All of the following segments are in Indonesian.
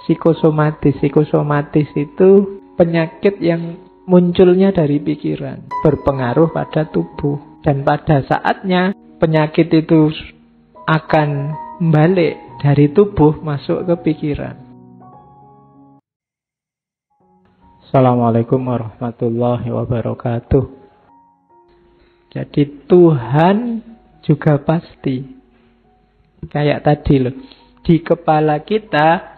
psikosomatis. Psikosomatis itu penyakit yang munculnya dari pikiran, berpengaruh pada tubuh. Dan pada saatnya penyakit itu akan balik dari tubuh masuk ke pikiran. Assalamualaikum warahmatullahi wabarakatuh. Jadi Tuhan juga pasti. Kayak tadi loh, di kepala kita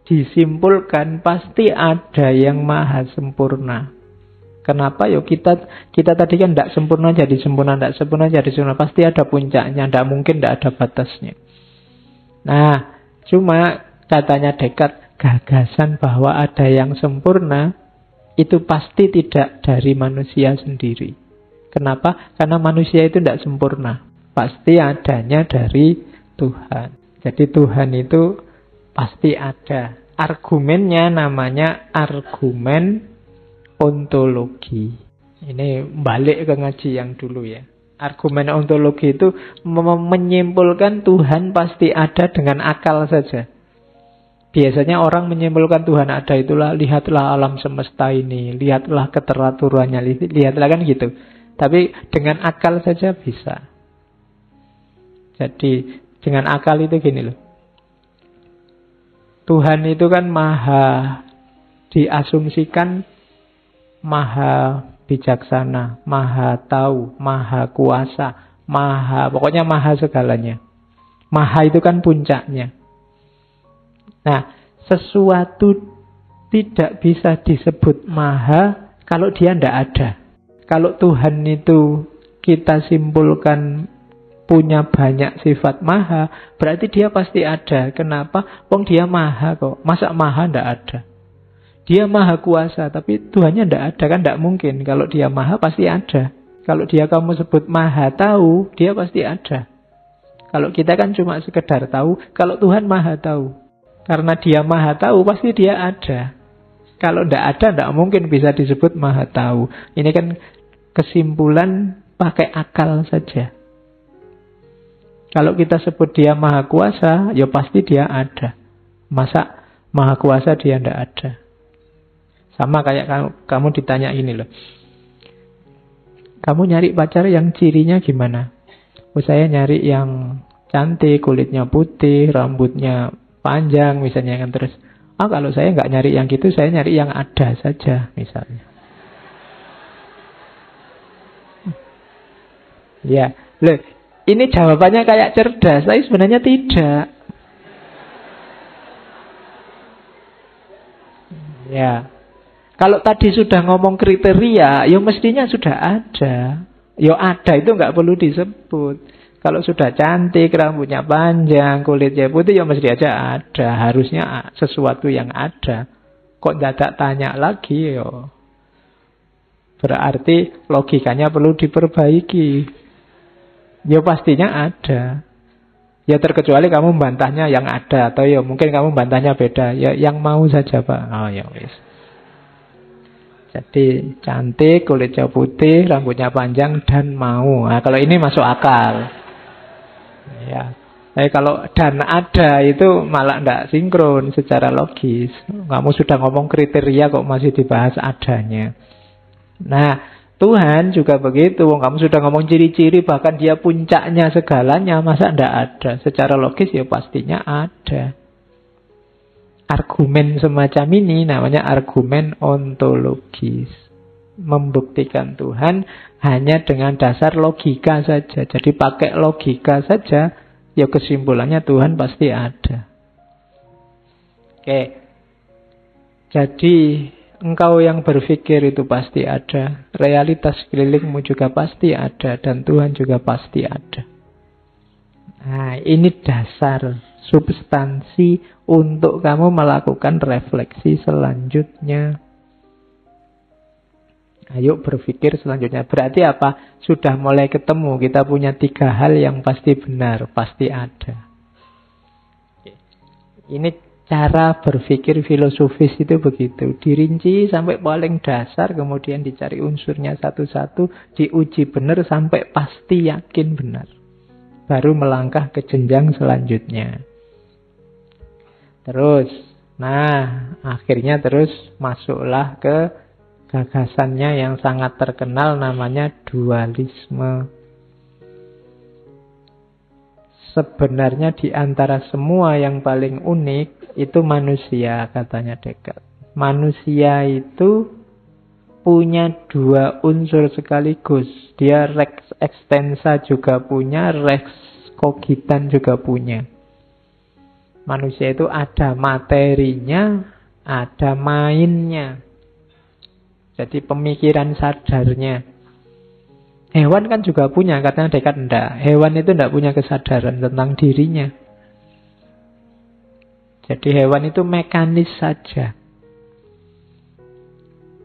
disimpulkan pasti ada yang maha sempurna. Kenapa? Yo kita tadi kan tidak sempurna jadi sempurna, tidak sempurna jadi sempurna. Pasti ada puncaknya, tidak mungkin tidak ada batasnya. Nah, cuma katanya Descartes, gagasan bahwa ada yang sempurna itu pasti tidak dari manusia sendiri. Kenapa? Karena manusia itu tidak sempurna. Pasti adanya dari Tuhan. Jadi Tuhan itu pasti ada. Argumennya namanya argumen ontologi. Ini balik ke ngaji yang dulu ya. Argumen ontologi itu menyimpulkan Tuhan pasti ada dengan akal saja. Biasanya orang menyimpulkan Tuhan ada itulah, lihatlah alam semesta ini, lihatlah keteraturannya, lihatlah kan gitu. Tapi dengan akal saja bisa. Jadi dengan akal itu gini loh. Tuhan itu kan maha, diasumsikan maha bijaksana, maha tahu, maha kuasa, pokoknya maha segalanya. Maha itu kan puncaknya. Nah, sesuatu tidak bisa disebut maha kalau dia tidak ada. Kalau Tuhan itu kita simpulkan punya banyak sifat maha, berarti dia pasti ada. Kenapa? Wong dia maha kok. Masa maha tidak ada? Dia maha kuasa, tapi Tuhannya tidak ada. Kan tidak mungkin. Kalau dia maha pasti ada. Kalau dia kamu sebut maha tahu, dia pasti ada. Kalau kita kan cuma sekedar tahu. Kalau Tuhan maha tahu. Karena dia maha tahu, pasti dia ada. Kalau tidak ada, tidak mungkin bisa disebut maha tahu. Ini kan kesimpulan pakai akal saja. Kalau kita sebut dia maha kuasa, ya pasti dia ada. Masa maha kuasa dia tidak ada? Sama kayak kamu ditanya ini loh. Kamu nyari pacar yang cirinya gimana? Oh, saya nyari yang cantik, kulitnya putih, rambutnya panjang misalnya kan. Terus, kalau saya nggak nyari yang gitu, saya nyari yang ada saja misalnya. Ya, loh. Ini jawabannya kayak cerdas, tapi sebenarnya tidak. Ya. Kalau tadi sudah ngomong kriteria, ya mestinya sudah ada. Ya ada itu nggak perlu disebut. Kalau sudah cantik, rambutnya panjang, kulitnya putih, ya mesti aja ada. Harusnya sesuatu yang ada. Kok tidak tanya lagi, ya. Berarti logikanya perlu diperbaiki. Ya pastinya ada. Ya terkecuali kamu membantahnya yang ada. Atau ya mungkin kamu membantahnya beda. Ya yang mau saja Pak. Oh ya wis. Jadi cantik, kulitnya putih, rambutnya panjang dan mau. Nah, kalau ini masuk akal. Ya. Tapi kalau dan ada itu malah tidak sinkron secara logis. Kamu sudah ngomong kriteria kok masih dibahas adanya. Nah, Tuhan juga begitu. Kamu sudah ngomong ciri-ciri, bahkan dia puncaknya segalanya, masa tidak ada? Secara logis ya pastinya ada. Argumen semacam ini namanya argumen ontologis. Membuktikan Tuhan hanya dengan dasar logika saja. Jadi pakai logika saja, ya kesimpulannya Tuhan pasti ada. Oke. Jadi engkau yang berpikir itu pasti ada. Realitas kelilingmu juga pasti ada. Dan Tuhan juga pasti ada. Nah, ini dasar substansi untuk kamu melakukan refleksi selanjutnya. Ayo berpikir selanjutnya. Berarti apa? Sudah mulai ketemu. Kita punya 3 hal yang pasti benar. Pasti ada. Ini cara berpikir filosofis itu begitu. Dirinci sampai paling dasar, kemudian dicari unsurnya satu-satu, diuji benar sampai pasti yakin benar. Baru melangkah ke jenjang selanjutnya. Terus, nah akhirnya terus masuklah ke gagasannya yang sangat terkenal namanya dualisme. Sebenarnya di antara semua yang paling unik itu manusia, katanya Descartes. Manusia itu punya dua unsur sekaligus. Dia res extensa juga punya, res cogitan juga punya. Manusia itu ada materinya, ada mainnya. Jadi pemikiran sadarnya. Hewan kan juga punya, katanya Descartes enggak. Hewan itu enggak punya kesadaran tentang dirinya. Jadi hewan itu mekanis saja.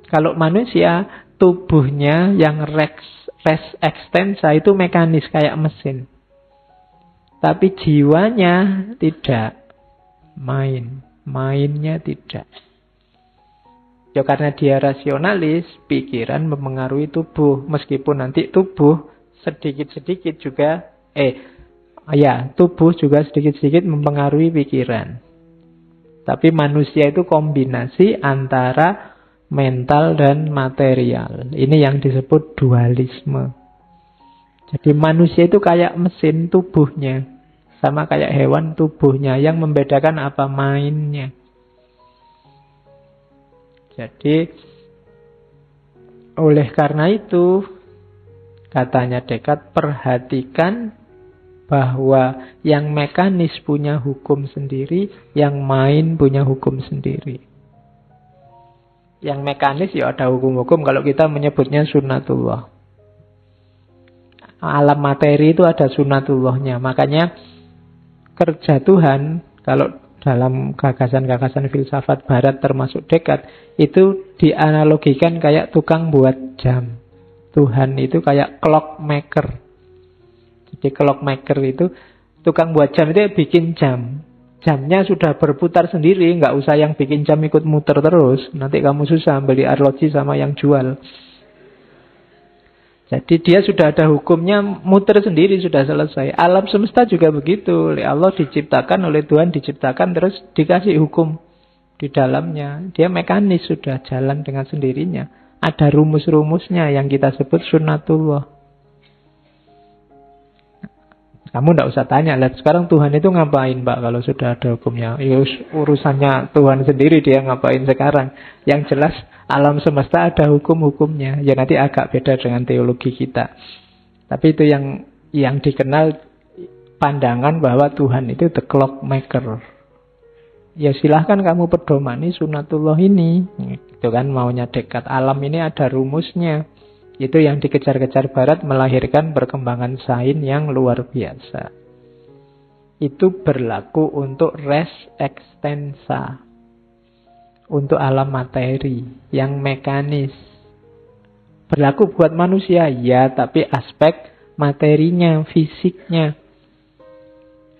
Kalau manusia, tubuhnya yang res extensa itu mekanis kayak mesin. Tapi jiwanya tidak. Mainnya tidak. Ya karena dia rasionalis, pikiran mempengaruhi tubuh. Meskipun nanti tubuh sedikit-sedikit juga, tubuh juga sedikit-sedikit mempengaruhi pikiran. Tapi manusia itu kombinasi antara mental dan material. Ini yang disebut dualisme. Jadi manusia itu kayak mesin tubuhnya. Sama kayak hewan tubuhnya. Yang membedakan apa? Mainnya. Jadi oleh karena itu katanya Descartes, perhatikan bahwa yang mekanis punya hukum sendiri, yang main punya hukum sendiri. Yang mekanis ya ada hukum-hukum, kalau kita menyebutnya sunnatullah. Alam materi itu ada sunnatullahnya. Makanya kerja Tuhan, kalau dalam gagasan-gagasan filsafat barat termasuk Descartes, itu dianalogikan kayak tukang buat jam. Tuhan itu kayak clockmaker. Jadi clockmaker itu tukang buat jam itu bikin jam. Jamnya sudah berputar sendiri, nggak usah yang bikin jam ikut muter terus. Nanti kamu susah beli arloji sama yang jual. Jadi dia sudah ada hukumnya, muter sendiri, sudah selesai. Alam semesta juga begitu. Oleh Allah diciptakan, oleh Tuhan diciptakan, terus dikasih hukum di dalamnya. Dia mekanis, sudah jalan dengan sendirinya. Ada rumus-rumusnya yang kita sebut sunnatullah. Kamu tidak usah tanya, lihat sekarang Tuhan itu ngapain Pak kalau sudah ada hukumnya. Ya, urusannya Tuhan sendiri, dia ngapain sekarang. Yang jelas alam semesta ada hukum-hukumnya. Ya nanti agak beda dengan teologi kita. Tapi itu yang dikenal pandangan bahwa Tuhan itu the clockmaker. Ya silahkan kamu pedomani sunnatullah ini. Itu kan maunya Descartes. Alam ini ada rumusnya. Itu yang dikejar-kejar barat, melahirkan perkembangan sains yang luar biasa. Itu berlaku untuk res extensa. Untuk alam materi yang mekanis. Berlaku buat manusia, ya, tapi aspek materinya, fisiknya.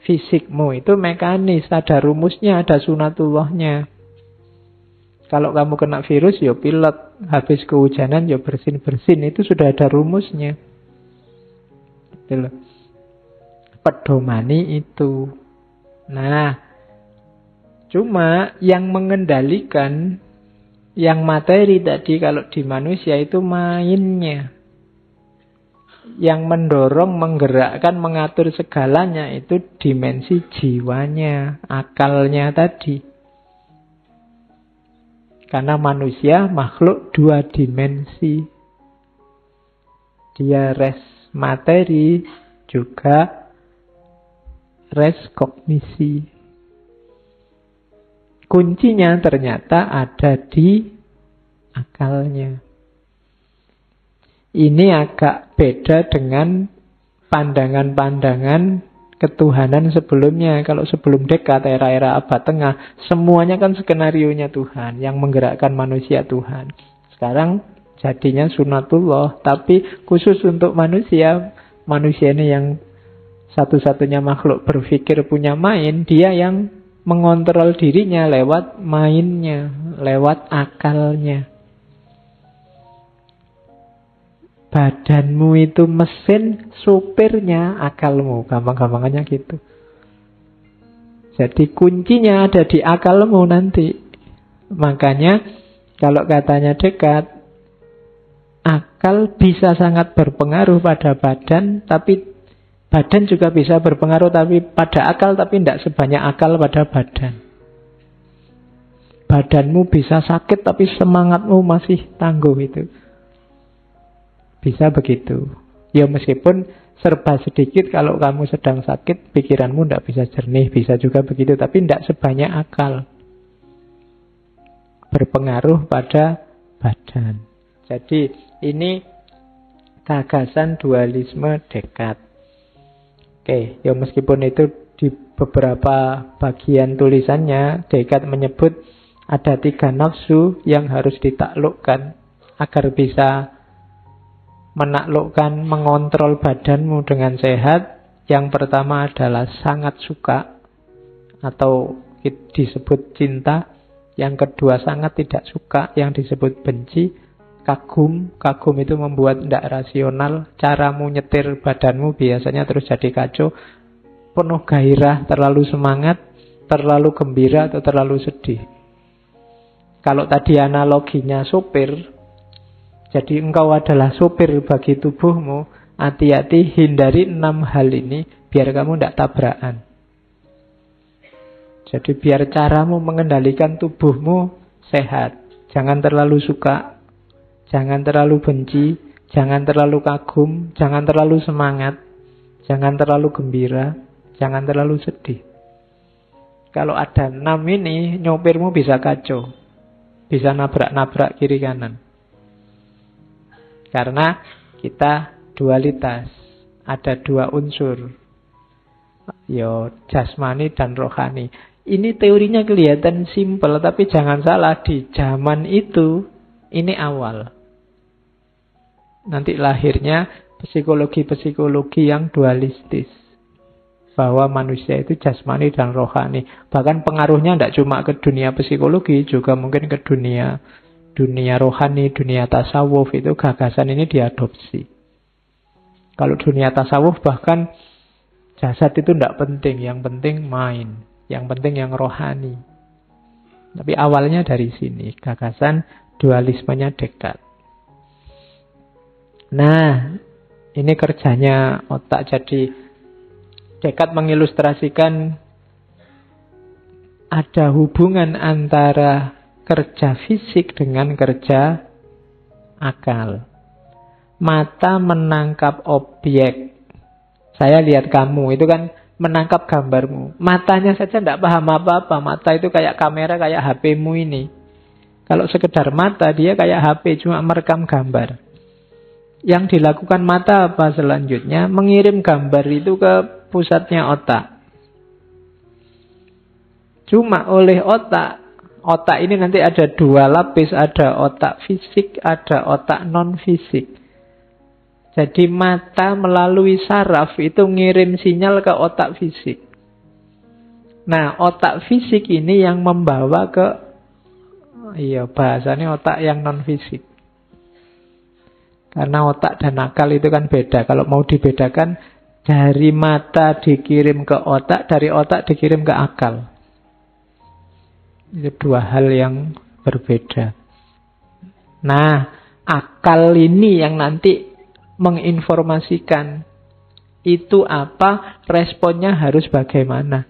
Fisikmu itu mekanis, ada rumusnya, ada sunatullahnya. Kalau kamu kena virus, ya pilek. Habis kehujanan, ya bersin-bersin. Itu sudah ada rumusnya. Gitu loh. Pedomani itu. Nah, cuma yang mengendalikan yang materi tadi, kalau di manusia itu mainnya. Yang mendorong, menggerakkan, mengatur segalanya itu dimensi jiwanya, akalnya tadi. Karena manusia makhluk dua dimensi. Dia res materi, juga res kognisi. Kuncinya ternyata ada di akalnya. Ini agak beda dengan pandangan-pandangan ketuhanan sebelumnya. Kalau sebelum Descartes, era-era abad tengah, semuanya kan skenarionya Tuhan, yang menggerakkan manusia Tuhan. Sekarang jadinya sunnatullah, tapi khusus untuk manusia. Manusia ini yang satu-satunya makhluk berpikir, punya main, dia yang mengontrol dirinya lewat mainnya, lewat akalnya. Badanmu itu mesin, supirnya akalmu. Gampang-gampangannya gitu. Jadi kuncinya ada di akalmu nanti. Makanya kalau katanya Descartes, akal bisa sangat berpengaruh pada badan, tapi badan juga bisa berpengaruh tapi pada akal, tapi tidak sebanyak akal pada badan. Badanmu bisa sakit tapi semangatmu masih tangguh itu. Bisa begitu. Ya meskipun serba sedikit kalau kamu sedang sakit, pikiranmu tidak bisa jernih, bisa juga begitu, tapi tidak sebanyak akal. Berpengaruh pada badan. Jadi ini gagasan dualisme Descartes. Oke, ya meskipun itu di beberapa bagian tulisannya Descartes menyebut ada 3 nafsu yang harus ditaklukkan agar bisa menaklukkan, mengontrol badanmu dengan sehat. Yang pertama adalah sangat suka atau disebut cinta. Yang kedua sangat tidak suka yang disebut benci. Kagum, kagum itu membuat tidak rasional. Caramu nyetir badanmu biasanya terus jadi kacau. Penuh gairah, terlalu semangat, terlalu gembira atau terlalu sedih. Kalau tadi analoginya sopir, jadi engkau adalah sopir bagi tubuhmu, hati-hati hindari 6 hal ini biar kamu tidak tabrakan. Jadi biar caramu mengendalikan tubuhmu sehat. Jangan terlalu suka, jangan terlalu benci, jangan terlalu kagum, jangan terlalu semangat, jangan terlalu gembira, jangan terlalu sedih. Kalau ada 6 ini, nyopirmu bisa kacau. Bisa nabrak-nabrak kiri kanan. Karena kita dualitas. Ada 2 unsur. Yo, jasmani dan rohani. Ini teorinya kelihatan simpel, tapi jangan salah, di zaman itu ini awal. Nanti lahirnya psikologi-psikologi yang dualistis. Bahwa manusia itu jasmani dan rohani. Bahkan pengaruhnya tidak cuma ke dunia psikologi, juga mungkin ke dunia rohani, dunia tasawuf. Itu gagasan ini diadopsi. Kalau dunia tasawuf bahkan jasad itu tidak penting, yang penting mind, yang penting yang rohani. Tapi awalnya dari sini, gagasan dualismenya Descartes. Nah, ini kerjanya otak. Jadi Descartes mengilustrasikan ada hubungan antara kerja fisik dengan kerja akal. Mata menangkap objek. Saya lihat kamu, itu kan menangkap gambarmu. Matanya saja tidak paham apa-apa. Mata itu kayak kamera, kayak HP-mu ini. Kalau sekedar mata, dia kayak HP, cuma merekam gambar. Yang dilakukan mata apa selanjutnya? Mengirim gambar itu ke pusatnya otak. Cuma oleh otak ini nanti ada 2 lapis, ada otak fisik, ada otak non-fisik. Jadi mata melalui saraf itu ngirim sinyal ke otak fisik. Nah, otak fisik ini yang membawa ke, bahasanya otak yang non-fisik. Karena otak dan akal itu kan beda. Kalau mau dibedakan, dari mata dikirim ke otak, dari otak dikirim ke akal. Itu 2 hal yang berbeda. Nah, akal ini yang nanti menginformasikan itu apa, responnya harus bagaimana.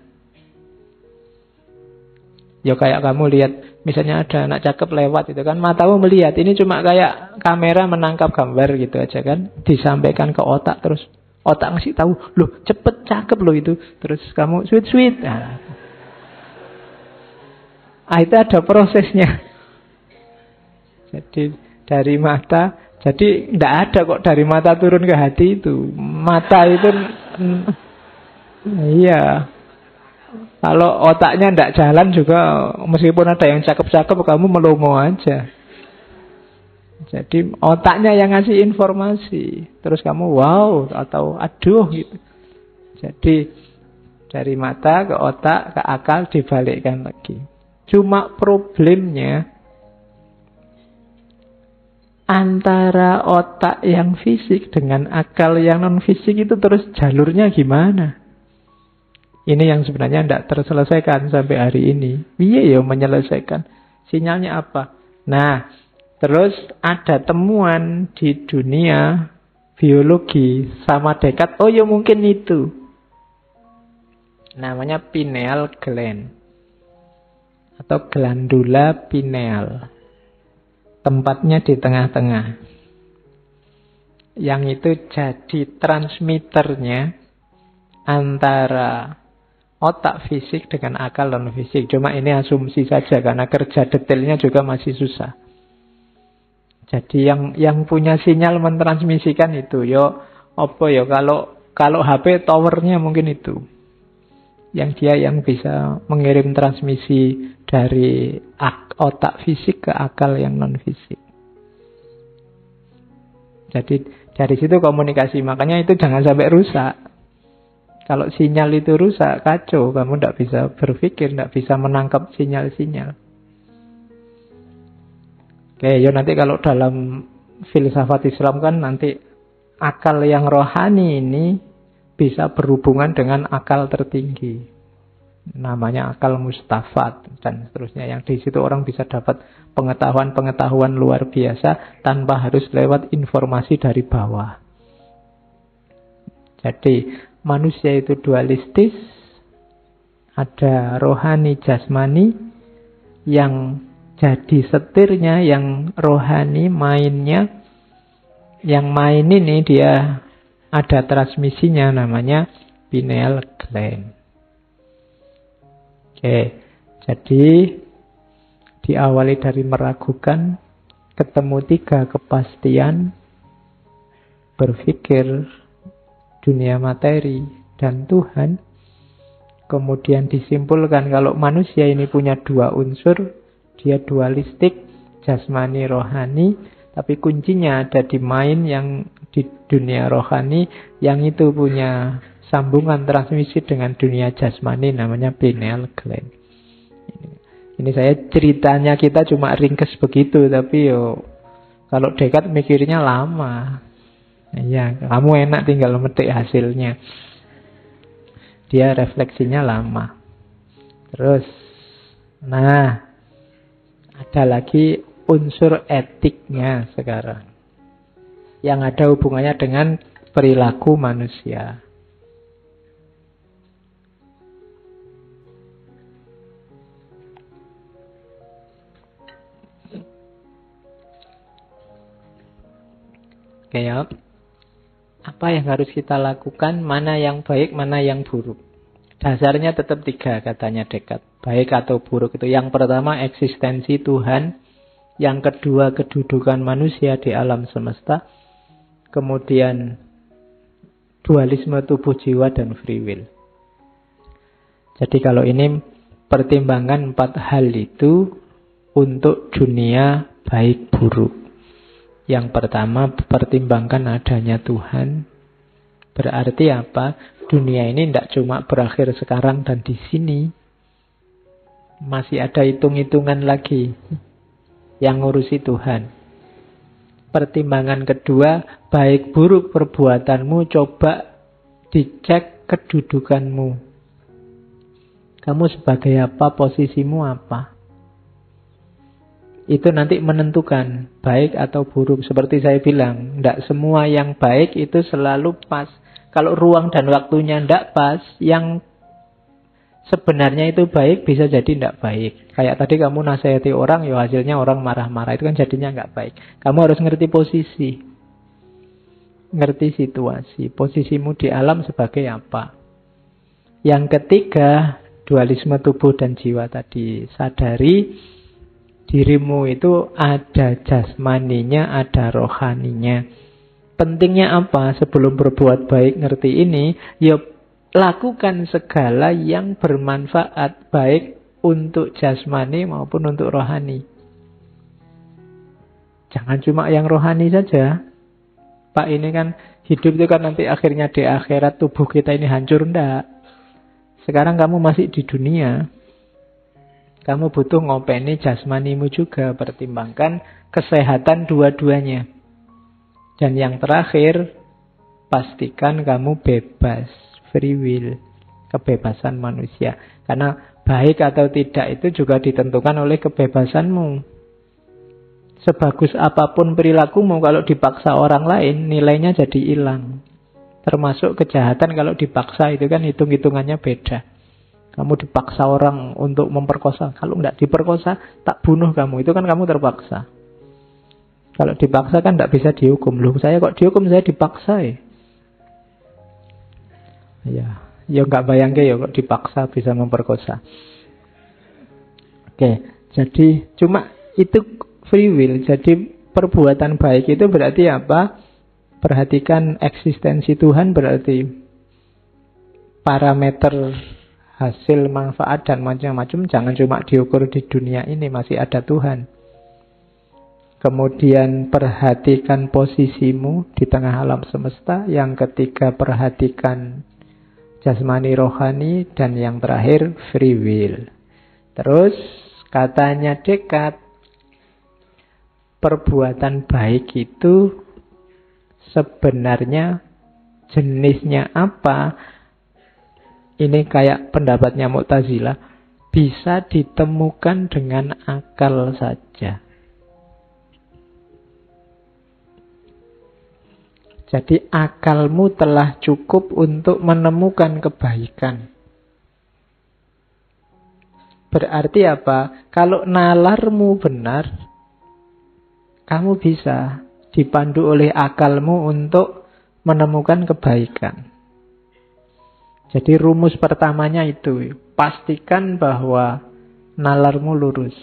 Ya kayak kamu lihat, misalnya ada anak cakep lewat itu kan, matamu melihat, ini cuma kayak kamera menangkap gambar gitu aja kan, disampaikan ke otak, terus otak ngasih tahu, loh cepet cakep loh itu, terus kamu sweet. Nah, itu ada prosesnya. Jadi dari mata, jadi tidak ada kok dari mata turun ke hati itu. Mata itu, iya. Kalau otaknya tidak jalan juga, meskipun ada yang cakep-cakep, kamu melongo aja. Jadi otaknya yang ngasih informasi, terus kamu wow atau aduh gitu. Jadi dari mata ke otak ke akal dibalikkan lagi. Cuma problemnya antara otak yang fisik dengan akal yang non fisik itu terus jalurnya gimana? Ini yang sebenarnya tidak terselesaikan sampai hari ini. Iya ya menyelesaikan. Sinyalnya apa? Nah, terus ada temuan di dunia biologi sama Descartes. Oh ya mungkin itu. Namanya pineal gland. Atau glandula pineal. Tempatnya di tengah-tengah. Yang itu jadi transmitternya antara otak fisik dengan akal non fisik. Cuma ini asumsi saja karena kerja detailnya juga masih susah. Jadi yang punya sinyal mentransmisikan itu yo apa yo kalau HP towernya mungkin itu. Yang dia yang bisa mengirim transmisi dari otak fisik ke akal yang non fisik. Jadi dari situ komunikasi, makanya itu jangan sampai rusak. Kalau sinyal itu rusak, kacau. Kamu tidak bisa berpikir, tidak bisa menangkap sinyal-sinyal. Oke, ya nanti kalau dalam filsafat Islam kan nanti akal yang rohani ini bisa berhubungan dengan akal tertinggi. Namanya akal mustafat dan seterusnya. Yang di situ orang bisa dapat pengetahuan-pengetahuan luar biasa tanpa harus lewat informasi dari bawah. Jadi manusia itu dualistis, ada rohani jasmani yang jadi setirnya, yang rohani mainnya. Yang main ini dia ada transmisinya namanya pineal gland. Oke, jadi diawali dari meragukan, ketemu 3 kepastian, berpikir dunia materi dan Tuhan. Kemudian disimpulkan kalau manusia ini punya 2 unsur, dia dualistik, jasmani rohani, tapi kuncinya ada di mind yang di dunia rohani, yang itu punya sambungan transmisi dengan dunia jasmani, namanya pineal gland. Ini saya ceritanya kita cuma ringkes begitu, tapi kalau Descartes mikirnya lama. Ya, kamu enak tinggal metik hasilnya. Dia refleksinya lama. Terus, nah, ada lagi unsur etiknya sekarang. Yang ada hubungannya dengan perilaku manusia. Oke ya. Apa yang harus kita lakukan, mana yang baik, mana yang buruk. Dasarnya tetap 3 katanya Descartes. Baik atau buruk itu. Yang pertama eksistensi Tuhan. Yang kedua kedudukan manusia di alam semesta. Kemudian dualisme tubuh jiwa dan free will. Jadi kalau ini pertimbangan 4 hal itu untuk dunia baik buruk. Yang pertama, pertimbangkan adanya Tuhan. Berarti apa? Dunia ini tidak cuma berakhir sekarang dan di sini. Masih ada hitung-hitungan lagi yang ngurusi Tuhan. Pertimbangan kedua, baik buruk perbuatanmu, coba dicek kedudukanmu. Kamu sebagai apa, posisimu apa? Itu nanti menentukan baik atau buruk. Seperti saya bilang, tidak semua yang baik itu selalu pas. Kalau ruang dan waktunya tidak pas, yang sebenarnya itu baik bisa jadi tidak baik. Kayak tadi kamu nasihati orang, ya hasilnya orang marah-marah. Itu kan jadinya nggak baik. Kamu harus ngerti posisi. Ngerti situasi. Posisimu di alam sebagai apa. Yang ketiga, dualisme tubuh dan jiwa tadi. Sadari dirimu itu ada jasmaninya, ada rohaninya. Pentingnya apa? Sebelum berbuat baik ngerti ini, ya lakukan segala yang bermanfaat baik untuk jasmani maupun untuk rohani. Jangan cuma yang rohani saja. Pak, ini kan hidup itu kan nanti akhirnya di akhirat tubuh kita ini hancur, enggak. Sekarang kamu masih di dunia. Kamu butuh ngopeni jasmanimu juga. Pertimbangkan kesehatan dua-duanya. Dan yang terakhir, pastikan kamu bebas. Free will. kebebasan manusia. Karena baik atau tidak itu juga ditentukan oleh kebebasanmu. Sebagus apapun perilakumu, kalau dipaksa orang lain, nilainya jadi hilang. Termasuk kejahatan kalau dipaksa, itu kan hitung-hitungannya beda. Kamu dipaksa orang untuk memperkosa. Kalau nggak diperkosa, tak bunuh kamu. Itu kan kamu terpaksa. Kalau dipaksa kan nggak bisa dihukum. Loh, saya kok dihukum, saya dipaksa ya. Ya nggak bayangke ya kok dipaksa bisa memperkosa. Oke, jadi cuma itu free will. Jadi perbuatan baik itu berarti apa? Perhatikan eksistensi Tuhan, berarti parameter hasil, manfaat, dan macam-macam jangan cuma diukur di dunia ini, masih ada Tuhan. Kemudian perhatikan posisimu di tengah alam semesta. Yang ketiga perhatikan jasmani rohani. Dan yang terakhir free will. Terus katanya Descartes, perbuatan baik itu sebenarnya jenisnya apa? Ini kayak pendapatnya Mu'tazilah, bisa ditemukan dengan akal saja. Jadi akalmu telah cukup untuk menemukan kebaikan. Berarti apa? Kalau nalarmu benar, kamu bisa dipandu oleh akalmu untuk menemukan kebaikan. Jadi rumus pertamanya itu, pastikan bahwa nalarmu lurus.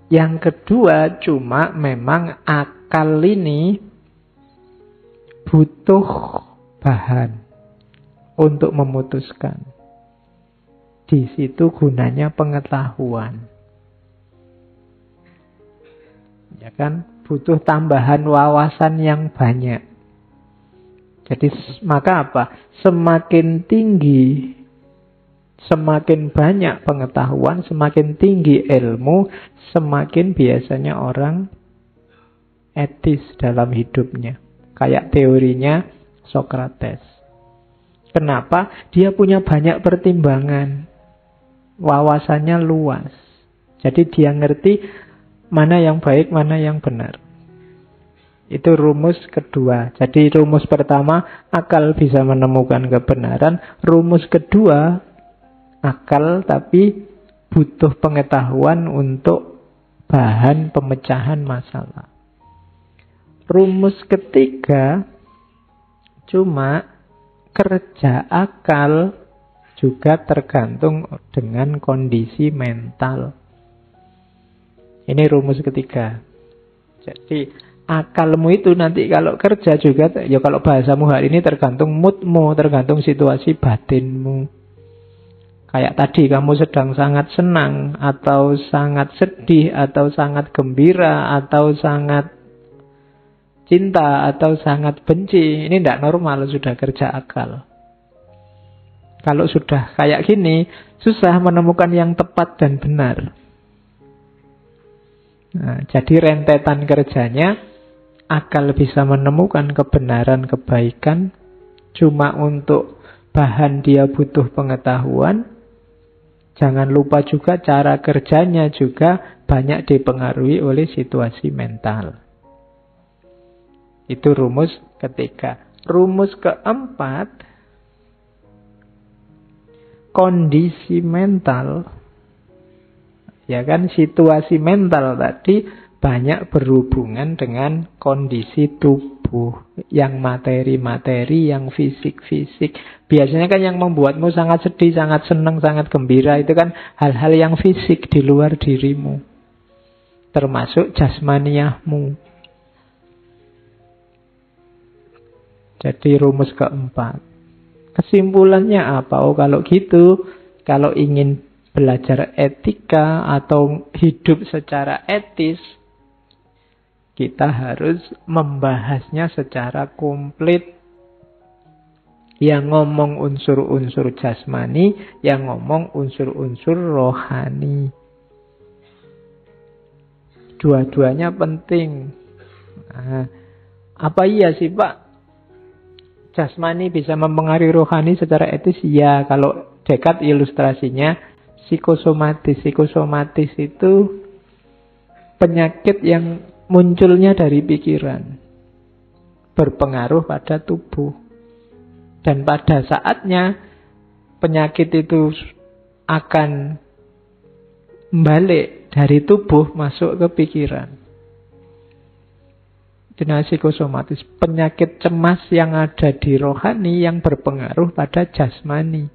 Yang kedua, cuma memang akal ini butuh bahan untuk memutuskan. Di situ gunanya pengetahuan. Ya kan? Butuh tambahan wawasan yang banyak. Jadi maka apa? Semakin tinggi, semakin banyak pengetahuan, semakin tinggi ilmu, semakin biasanya orang etis dalam hidupnya. Kayak teorinya Socrates. Kenapa? Dia punya banyak pertimbangan. Wawasannya luas. Jadi dia ngerti mana yang baik, mana yang benar. Itu rumus kedua. Jadi rumus pertama, akal bisa menemukan kebenaran. Rumus kedua, akal tapi butuh pengetahuan untuk bahan pemecahan masalah. Rumus ketiga, cuma kerja akal juga tergantung dengan kondisi mental. Ini rumus ketiga. Jadi akalmu itu nanti kalau kerja juga, ya kalau bahasamu hari ini tergantung moodmu, tergantung situasi batinmu. Kayak tadi kamu sedang sangat senang, atau sangat sedih, atau sangat gembira, atau sangat cinta, atau sangat benci. Ini tidak normal, sudah kerja akal. Kalau sudah kayak gini, susah menemukan yang tepat dan benar. Nah, jadi rentetan kerjanya, akal bisa menemukan kebenaran, kebaikan. Cuma untuk bahan dia butuh pengetahuan. Jangan lupa juga cara kerjanya juga banyak dipengaruhi oleh situasi mental. Itu rumus ketiga. Rumus keempat, kondisi mental. Ya kan, situasi mental tadi banyak berhubungan dengan kondisi tubuh. Yang materi-materi, yang fisik-fisik. Biasanya kan yang membuatmu sangat sedih, sangat senang, sangat gembira, itu kan hal-hal yang fisik di luar dirimu. Termasuk jasmaniahmu. Jadi rumus keempat. Kesimpulannya apa? Oh, kalau gitu, kalau ingin belajar etika atau hidup secara etis, kita harus membahasnya secara komplit. Yang ngomong unsur-unsur jasmani, yang ngomong unsur-unsur rohani. Dua-duanya penting. Nah, apa iya sih Pak? jasmani bisa mempengaruhi rohani secara etis? Ya, kalau Descartes ilustrasinya psikosomatis. Psikosomatis itu penyakit yang munculnya dari pikiran, berpengaruh pada tubuh. Dan pada saatnya penyakit itu akan balik dari tubuh masuk ke pikiran. Jenis psikosomatis, penyakit cemas yang ada di rohani yang berpengaruh pada jasmani.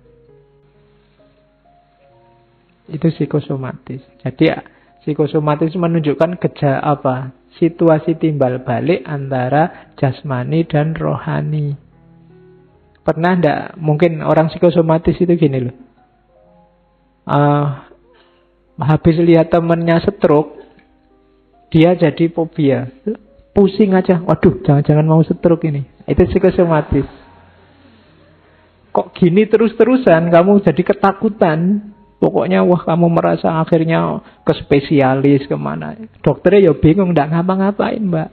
Itu psikosomatis. Jadi psikosomatis menunjukkan situasi timbal balik antara jasmani dan rohani. Pernah enggak, mungkin orang psikosomatis itu gini loh. Habis lihat temennya stroke, dia jadi fobia. Pusing aja, waduh jangan-jangan mau stroke ini. Itu psikosomatis. Kok gini terus-terusan, kamu jadi ketakutan. Pokoknya wah kamu merasa akhirnya ke spesialis kemana. Dokternya ya bingung, enggak ngapa-ngapain mbak.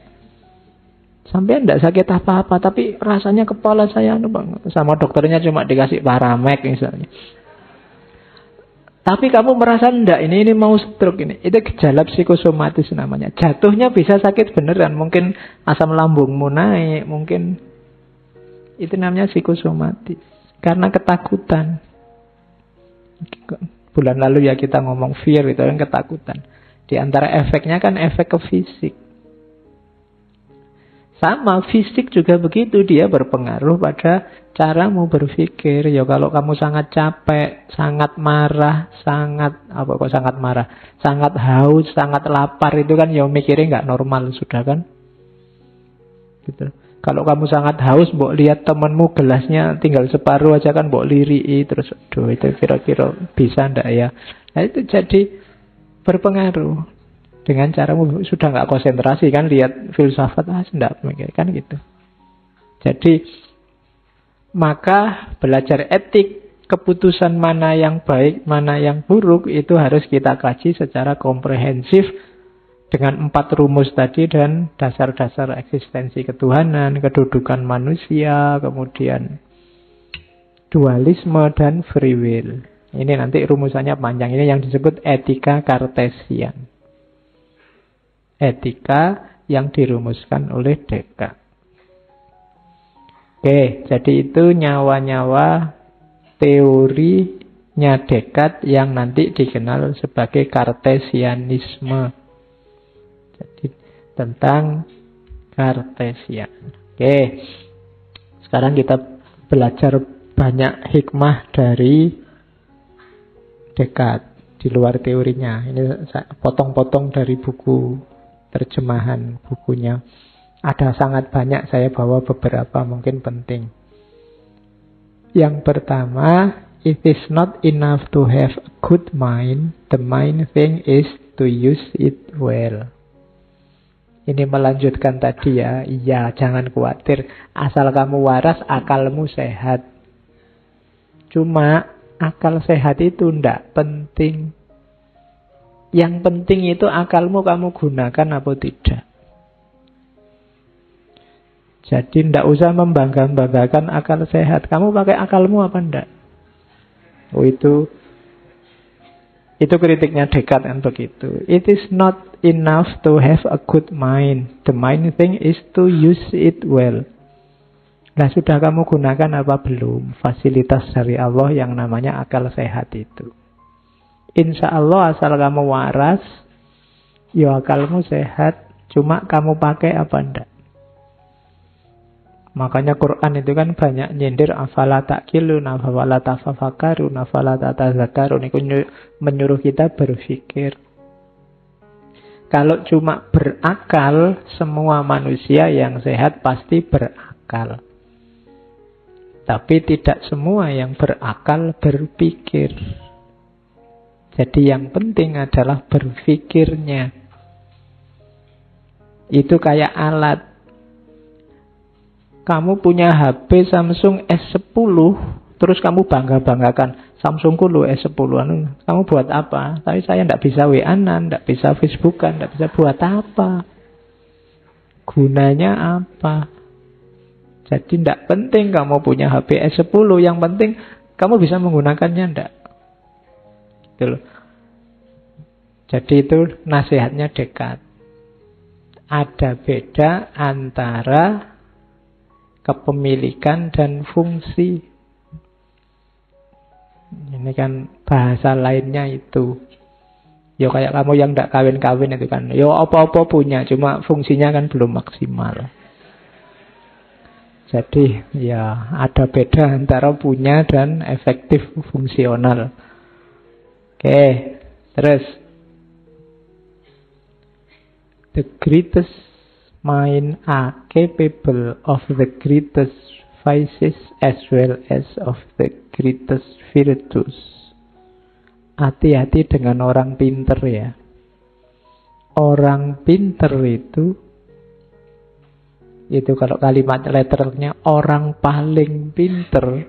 Sampai enggak sakit apa-apa, tapi rasanya kepala saya sama dokternya cuma dikasih Paramek misalnya. Tapi kamu merasa enggak, ini mau stroke ini. Itu gejala psikosomatis namanya. Jatuhnya bisa sakit beneran, mungkin asam lambungmu naik, mungkin itu namanya psikosomatis. Karena ketakutan. Bulan lalu ya kita ngomong fear, itu kan ketakutan. Di antara efeknya kan efek ke fisik. Sama, fisik juga begitu, dia berpengaruh pada caramu berpikir. Ya kalau kamu sangat capek, sangat marah, sangat haus, sangat lapar, itu kan ya mikirnya nggak normal sudah kan. Gitu. Kalau kamu sangat haus, mbok lihat temenmu gelasnya tinggal separuh aja kan, mbok lirii terus, aduh itu kira-kira bisa ndak ya? Nah itu jadi berpengaruh dengan caramu, sudah nggak konsentrasi kan, lihat filsafat ndak mikir kan gitu. Jadi maka belajar etik, keputusan mana yang baik, mana yang buruk itu harus kita kaji secara komprehensif. Dengan 4 rumus tadi dan dasar-dasar eksistensi ketuhanan, kedudukan manusia, kemudian dualisme dan free will. Ini nanti rumusannya panjang. Ini yang disebut etika Kartesian. Etika yang dirumuskan oleh Descartes. Oke, jadi itu nyawa-nyawa teorinya Descartes yang nanti dikenal sebagai Kartesianisme. Jadi tentang Kartesian. Oke. Sekarang kita belajar banyak hikmah dari Descartes di luar teorinya. Ini saya potong-potong dari buku terjemahan bukunya. Ada sangat banyak, saya bawa beberapa mungkin penting. Yang pertama, it is not enough to have a good mind. The main thing is to use it well. Ini melanjutkan tadi ya. Iya, jangan khawatir. Asal kamu waras, akalmu sehat. Cuma akal sehat itu ndak penting. Yang penting itu akalmu kamu gunakan apa tidak. Jadi ndak usah membangga-banggakan akal sehat. Kamu pakai akalmu apa ndak? Oh itu kritiknya Descartes kan begitu. It is not enough to have a good mind. The main thing is to use it well. Nah, sudah kamu gunakan apa belum fasilitas dari Allah yang namanya akal sehat itu? Insya Allah asal kamu waras, ya akalmu sehat. Cuma kamu pakai apa enggak? Makanya Quran itu kan banyak nyindir afala ta'qilun, afala tafakkarun, afala tatazakkarun. Itu menyuruh kita berpikir. Kalau cuma berakal, semua manusia yang sehat pasti berakal. Tapi tidak semua yang berakal berpikir. Jadi yang penting adalah berpikirnya. Itu kayak alat. Kamu punya HP Samsung S10, terus kamu bangga-banggakan, Samsungku lo S10. Kamu buat apa? Tapi saya tidak bisa WA-an, tidak bisa Facebookan, tidak bisa buat apa. Gunanya apa? Jadi tidak penting kamu punya HP S10, yang penting kamu bisa menggunakannya enggak. Gitu loh. Jadi itu nasihatnya Descartes. Ada beda antara kepemilikan dan fungsi. Ini kan bahasa lainnya itu. Ya kayak kamu yang tidak kawin-kawin itu kan. Ya apa-apa punya, cuma fungsinya kan belum maksimal. Jadi ya ada beda antara punya dan efektif fungsional. Oke, terus. The greatest mind are capable of the greatest vices as well as of the greatest virtues. Hati-hati dengan orang pinter ya. Orang pinter itu kalau kalimat letternya, orang paling pinter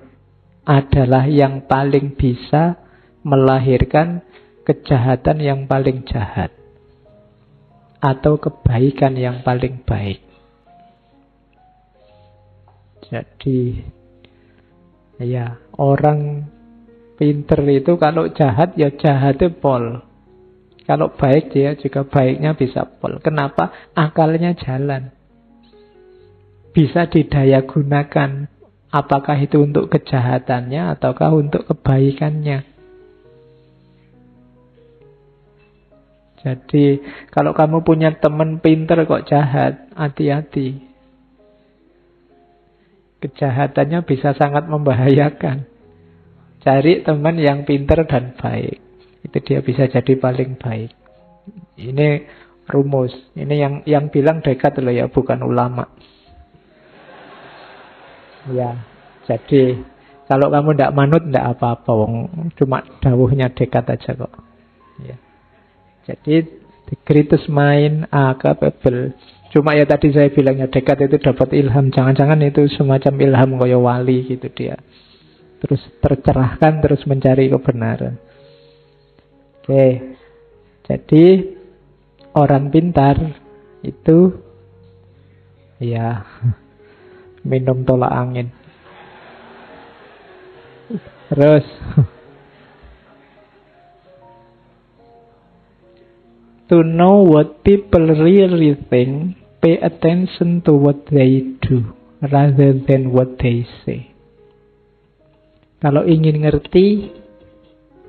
adalah yang paling bisa melahirkan kejahatan yang paling jahat atau kebaikan yang paling baik. Jadi ya orang pinter itu kalau jahat ya jahatnya pol. Kalau baik dia juga baiknya bisa pol. Kenapa? Akalnya jalan. Bisa didaya gunakan. Apakah itu untuk kejahatannya ataukah untuk kebaikannya. Jadi kalau kamu punya teman pinter kok jahat, hati-hati. Kejahatannya bisa sangat membahayakan. Cari teman yang pinter dan baik. Itu dia bisa jadi paling baik. Ini rumus. Ini yang bilang Descartes loh ya, bukan ulama. Ya, jadi kalau kamu tidak manut tidak apa-apa, cuma dawuhnya Descartes aja kok. Ya. Jadi the greatest mind are capable. Cuma ya tadi saya bilangnya Descartes itu dapat ilham. Jangan-jangan itu semacam ilham kaya wali gitu dia. Terus tercerahkan, terus mencari kebenaran. Oke. Jadi orang pintar itu ya minum tolak angin. Terus to know what people really think, pay attention to what they do rather than what they say. Kalau ingin ngerti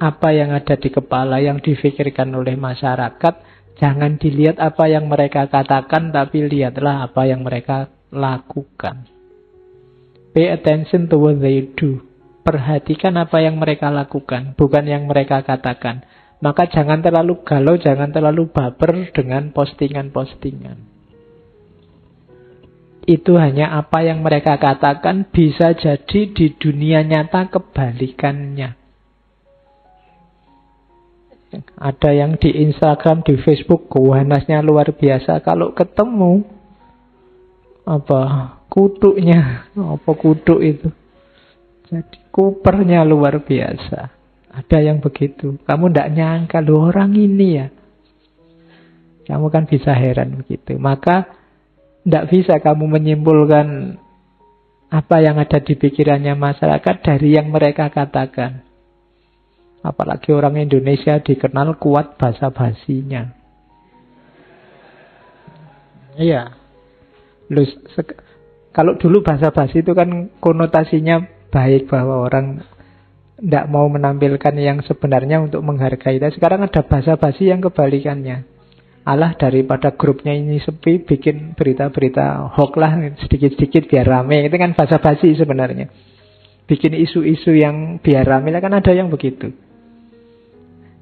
apa yang ada di kepala, yang difikirkan oleh masyarakat, jangan dilihat apa yang mereka katakan, tapi lihatlah apa yang mereka lakukan. Pay attention to what they do. Perhatikan apa yang mereka lakukan, bukan yang mereka katakan. Maka jangan terlalu galau, jangan terlalu baper dengan postingan-postingan. Itu hanya apa yang mereka katakan, bisa jadi di dunia nyata kebalikannya. Ada yang di Instagram, di Facebook, gawanasnya luar biasa. Kalau ketemu kutuknya, kutuk itu. Jadi kupernya luar biasa. Ada yang begitu. Kamu tidak nyangka loh orang ini ya. Kamu kan bisa heran begitu. Maka tidak bisa kamu menyimpulkan apa yang ada di pikirannya masyarakat dari yang mereka katakan. Apalagi orang Indonesia dikenal kuat basa-basinya. Iya. Kalau dulu basa-basi itu kan konotasinya baik, bahwa orang tidak mau menampilkan yang sebenarnya untuk menghargai. Dan sekarang ada basa-basi yang kebalikannya. Alah, daripada grupnya ini sepi, bikin berita-berita hoax lah sedikit-sedikit biar rame. Itu kan basa-basi sebenarnya. Bikin isu-isu yang biar rame lah, kan ada yang begitu.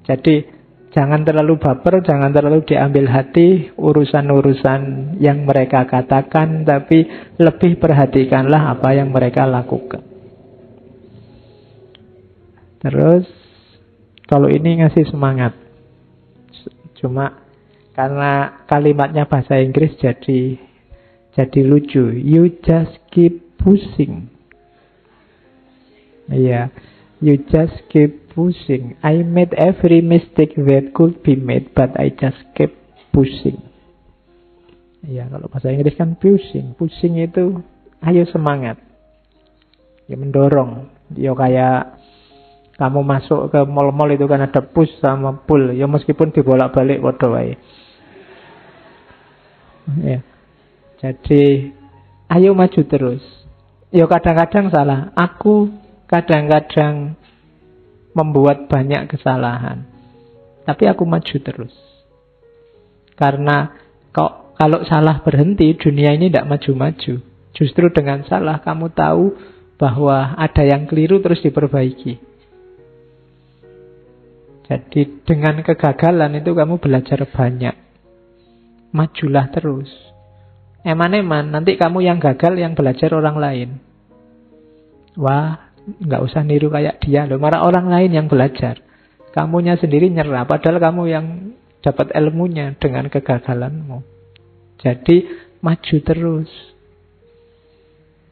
Jadi jangan terlalu baper, jangan terlalu diambil hati urusan-urusan yang mereka katakan, tapi lebih perhatikanlah apa yang mereka lakukan. Terus kalau ini ngasih semangat. Cuma karena kalimatnya bahasa Inggris jadi lucu. You just keep pushing. Iya, you just keep pushing. I made every mistake that could be made, but I just kept pushing. Iya, kalau bahasa Inggris kan pushing. Pushing itu ayo semangat. Ya mendorong. Ya kayak kamu masuk ke mall-mall itu kan ada push sama pull. Ya meskipun dibolak-balik padha wae. Ya. Jadi ayo maju terus. Ya kadang-kadang salah. Aku kadang-kadang membuat banyak kesalahan. Tapi aku maju terus. Karena kalau salah berhenti, dunia ini tidak maju-maju. Justru dengan salah kamu tahu bahwa ada yang keliru terus diperbaiki. Jadi dengan kegagalan itu kamu belajar banyak. Majulah terus. Eman-eman, nanti kamu yang gagal, yang belajar orang lain. Wah, nggak usah niru kayak dia loh. Malah orang lain yang belajar. Kamunya sendiri nyerah, padahal kamu yang dapat ilmunya dengan kegagalanmu. Jadi maju terus.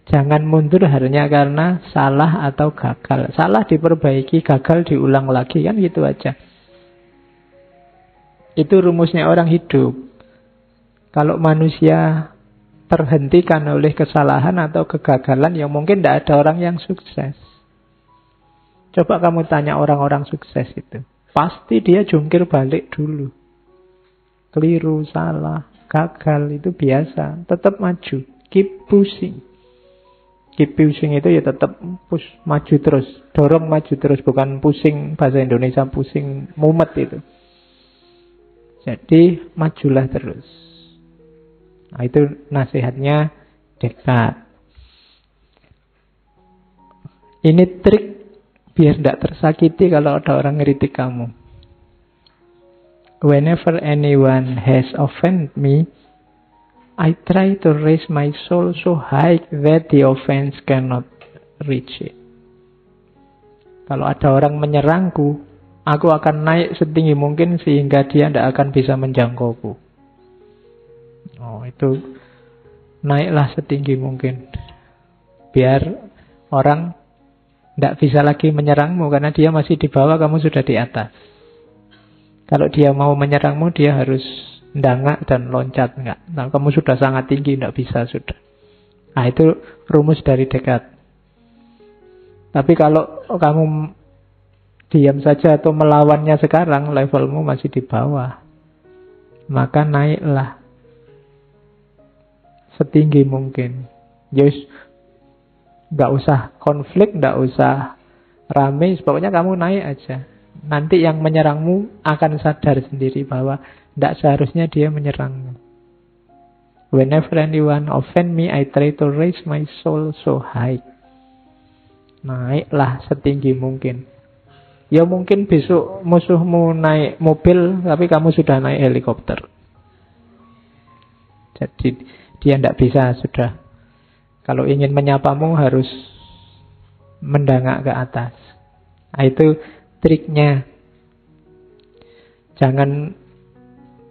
Jangan mundur hanya karena salah atau gagal. Salah diperbaiki, gagal diulang lagi, kan gitu aja. Itu rumusnya orang hidup. Kalau manusia terhentikan oleh kesalahan atau kegagalan, ya mungkin tidak ada orang yang sukses. Coba kamu tanya orang-orang sukses itu. Pasti dia jungkir balik dulu. Keliru, salah, gagal itu biasa. Tetap maju. Keep pushing. Keep pushing itu ya tetap push, maju terus. Dorong maju terus. Bukan pusing, bahasa Indonesia pusing, mumet itu. Jadi majulah terus. Nah, itu nasihatnya Descartes. Ini trik biar tidak tersakiti kalau ada orang ngeritik kamu. Whenever anyone has offended me, I try to raise my soul so high that the offense cannot reach it. Kalau ada orang menyerangku, aku akan naik setinggi mungkin sehingga dia tidak akan bisa menjangkauku. Oh, itu naiklah setinggi mungkin. Biar orang tidak bisa lagi menyerangmu karena dia masih di bawah, kamu sudah di atas. Kalau dia mau menyerangmu, dia harus ndangak dan loncat. Enggak. Nah, kamu sudah sangat tinggi, tidak bisa sudah. Nah, itu rumus dari Descartes. Tapi kalau kamu diam saja atau melawannya sekarang, levelmu masih di bawah. Maka naiklah setinggi mungkin. Just nggak usah konflik, nggak usah rame, pokoknya kamu naik aja. Nanti yang menyerangmu akan sadar sendiri bahwa tidak seharusnya dia menyerangmu. Whenever anyone offend me, I try to raise my soul so high. Naiklah setinggi mungkin. Ya mungkin besok musuhmu naik mobil, tapi kamu sudah naik helikopter. Jadi dia tidak bisa sudah. Kalau ingin menyapamu harus mendangak ke atas. Nah, itu triknya. Jangan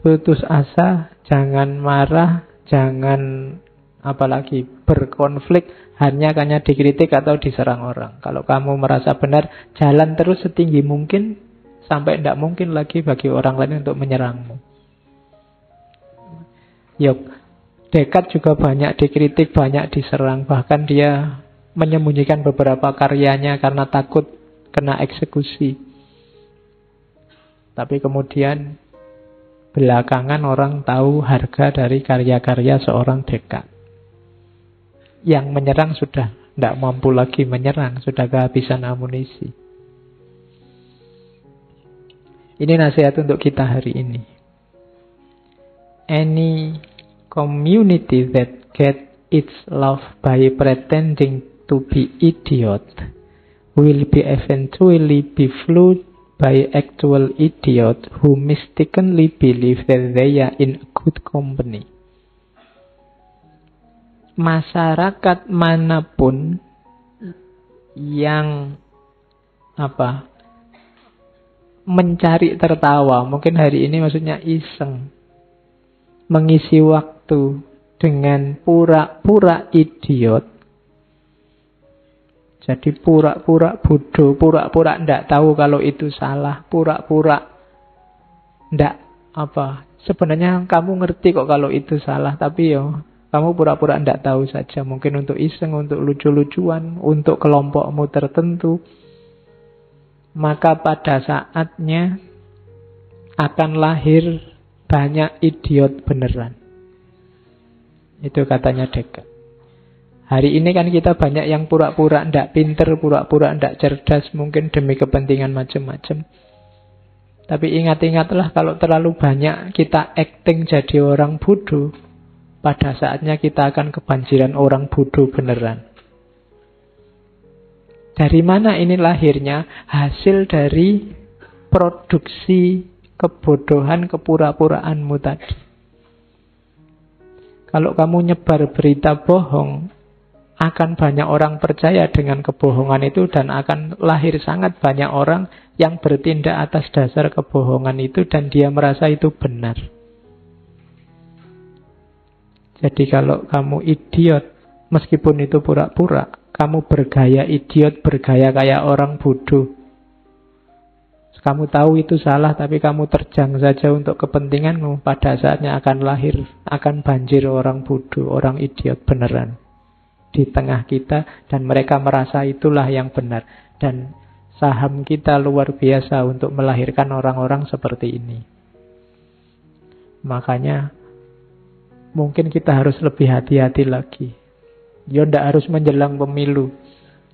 putus asa, jangan marah, jangan apalagi berkonflik hanya karena dikritik atau diserang orang. Kalau kamu merasa benar, jalan terus setinggi mungkin sampai tidak mungkin lagi bagi orang lain untuk menyerangmu. Yuk. Descartes juga banyak dikritik, banyak diserang. Bahkan dia menyembunyikan beberapa karyanya karena takut kena eksekusi. Tapi kemudian belakangan orang tahu harga dari karya-karya seorang Descartes. Yang menyerang sudah tidak mampu lagi menyerang, sudah kehabisan amunisi. Ini nasihat untuk kita hari ini. Any community that get its love by pretending to be idiot will be eventually be fooled by actual idiot who mistakenly believe that they are in a good company. Masyarakat manapun yang mencari tertawa, mungkin hari ini maksudnya iseng, mengisi waktu dengan pura-pura idiot. Jadi pura-pura bodoh, pura-pura tidak tahu kalau itu salah, pura-pura tidak sebenarnya kamu ngerti kok kalau itu salah, tapi Kamu pura-pura tidak tahu saja. Mungkin untuk iseng, untuk lucu-lucuan, untuk kelompokmu tertentu. Maka pada saatnya akan lahir banyak idiot beneran. Itu katanya Descartes. Hari ini kan kita banyak yang pura-pura tidak pinter, pura-pura tidak cerdas, mungkin demi kepentingan macam-macam. Tapi ingat-ingatlah kalau terlalu banyak kita acting jadi orang bodoh, pada saatnya kita akan kebanjiran orang bodoh beneran. Dari mana ini lahirnya? Hasil dari produksi kebodohan, kepura-puraanmu tadi. Kalau kamu nyebar berita bohong, akan banyak orang percaya dengan kebohongan itu dan akan lahir sangat banyak orang yang bertindak atas dasar kebohongan itu dan dia merasa itu benar. Jadi kalau kamu idiot, meskipun itu pura-pura, kamu bergaya idiot, bergaya kayak orang bodoh. Kamu tahu itu salah, tapi kamu terjang saja untuk kepentinganmu. Pada saatnya akan lahir, akan banjir orang bodoh, orang idiot beneran di tengah kita, dan mereka merasa itulah yang benar. Dan saham kita luar biasa untuk melahirkan orang-orang seperti ini. Makanya mungkin kita harus lebih hati-hati lagi. Ya tidak harus menjelang pemilu.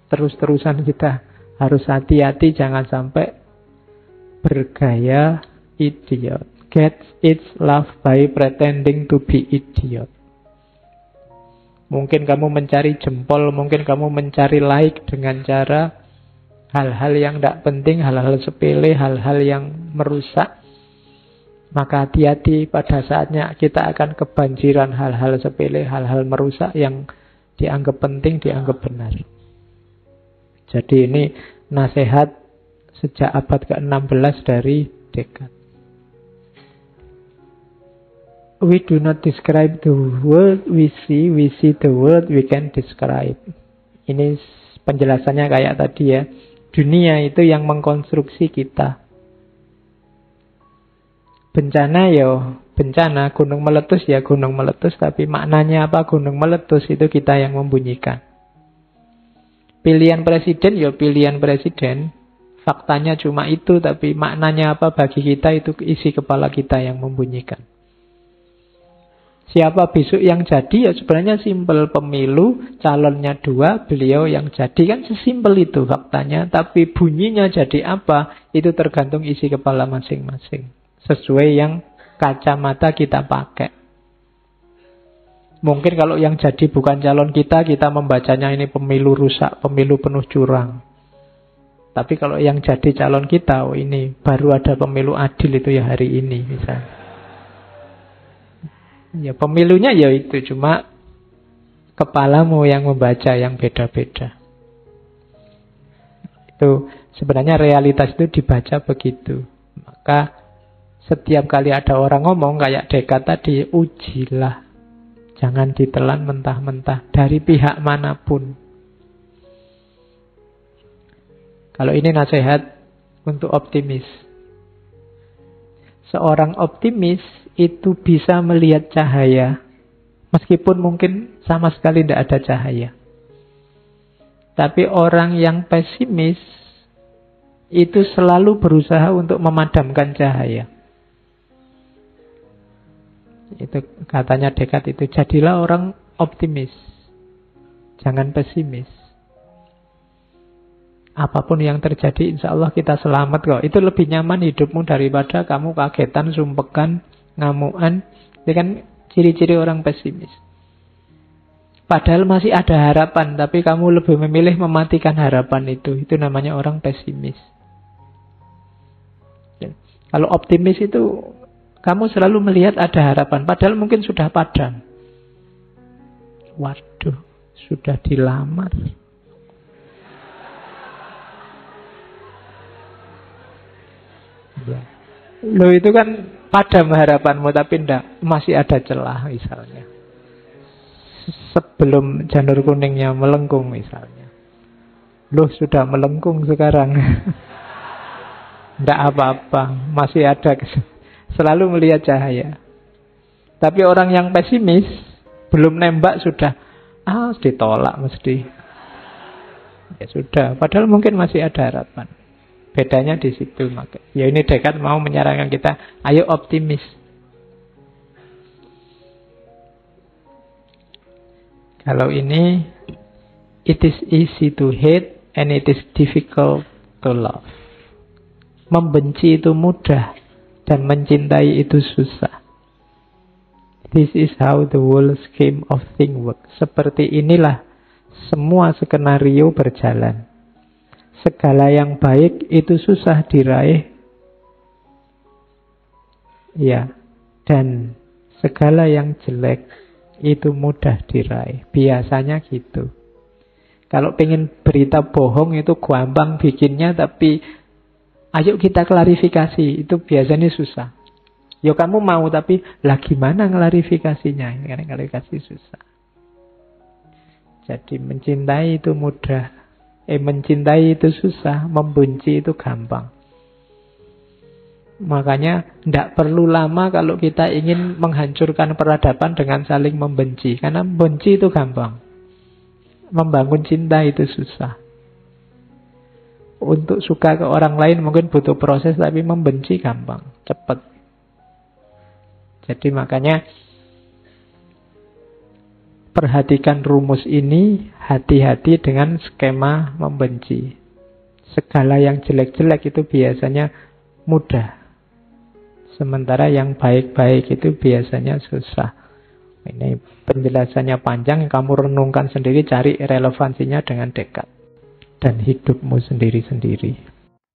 Terus-terusan kita harus hati-hati, jangan sampai bergaya idiot. Gets its love by pretending to be idiot. Mungkin kamu mencari jempol, mungkin kamu mencari like dengan cara hal-hal yang tidak penting, hal-hal sepele, hal-hal yang merusak. Maka hati-hati, pada saatnya kita akan kebanjiran hal-hal sepele, hal-hal merusak yang dianggap penting, dianggap benar. Jadi ini nasihat sejak abad ke-16 dari Descartes. We do not describe the world we see the world we can describe. Ini penjelasannya kayak tadi ya. Dunia itu yang mengkonstruksi kita. Bencana ya bencana, gunung meletus ya gunung meletus, tapi maknanya apa gunung meletus itu kita yang membunyikan. Pilihan presiden ya pilihan presiden, faktanya cuma itu, tapi maknanya apa bagi kita itu isi kepala kita yang membunyikan. Siapa besok yang jadi ya sebenarnya simpel, pemilu, calonnya 2, beliau yang jadi, kan sesimpel itu faktanya, tapi bunyinya jadi apa itu tergantung isi kepala masing-masing. Sesuai yang kacamata kita pakai. Mungkin kalau yang jadi bukan calon kita, kita membacanya ini pemilu rusak, pemilu penuh curang. Tapi kalau yang jadi calon kita, oh ini baru ada pemilu adil itu ya hari ini misalnya. Ya pemilunya ya itu, cuma kepalamu yang membaca yang beda-beda. Itu sebenarnya realitas itu dibaca begitu. Maka setiap kali ada orang ngomong kayak Descartes tadi, ujilah. Jangan ditelan mentah-mentah dari pihak manapun. Kalau ini nasihat untuk optimis. Seorang optimis itu bisa melihat cahaya, meskipun mungkin sama sekali tidak ada cahaya. Tapi orang yang pesimis itu selalu berusaha untuk memadamkan cahaya. Itu katanya Descartes itu, jadilah orang optimis, jangan pesimis. Apapun yang terjadi, insya Allah kita selamat kok. Itu lebih nyaman hidupmu daripada kamu kagetan, sumpekan, ngamuan. Itu kan ciri-ciri orang pesimis. Padahal masih ada harapan, tapi kamu lebih memilih mematikan harapan itu. Itu namanya orang pesimis. Kalau optimis itu kamu selalu melihat ada harapan, padahal mungkin sudah padam. Waduh, sudah dilamar. Ya. Loh itu kan padam harapanmu, tapi enggak, masih ada celah misalnya. Sebelum janur kuningnya melengkung misalnya. Loh sudah melengkung sekarang. Enggak apa-apa, masih ada. Selalu melihat cahaya. Tapi orang yang pesimis, Belum nembak sudah, ditolak mesti. Ya sudah, padahal mungkin masih ada harapan. Bedanya di situ. Ya ini Descartes mau menyarankan kita, ayo optimis. Kalau ini, it is easy to hate and it is difficult to love. Membenci itu mudah dan mencintai itu susah. This is how the whole scheme of things works. Seperti inilah semua skenario berjalan. Segala yang baik itu susah diraih. Ya, dan segala yang jelek itu mudah diraih. Biasanya gitu. Kalau pengen berita bohong itu gampang bikinnya, tapi ayo kita klarifikasi, itu biasanya susah. Ya kamu mau, tapi lah gimana klarifikasinya? Karena klarifikasi susah. Jadi mencintai itu mudah. Mencintai itu susah, membenci itu gampang. Makanya tidak perlu lama kalau kita ingin menghancurkan peradaban dengan saling membenci. Karena membenci itu gampang. Membangun cinta itu susah. Untuk suka ke orang lain mungkin butuh proses, tapi membenci gampang, cepat. Jadi makanya perhatikan rumus ini, hati-hati dengan skema membenci. Segala yang jelek-jelek itu biasanya mudah. Sementara yang baik-baik itu biasanya susah. Ini penjelasannya panjang, kamu renungkan sendiri, cari relevansinya dengan Descartes dan hidupmu sendiri-sendiri.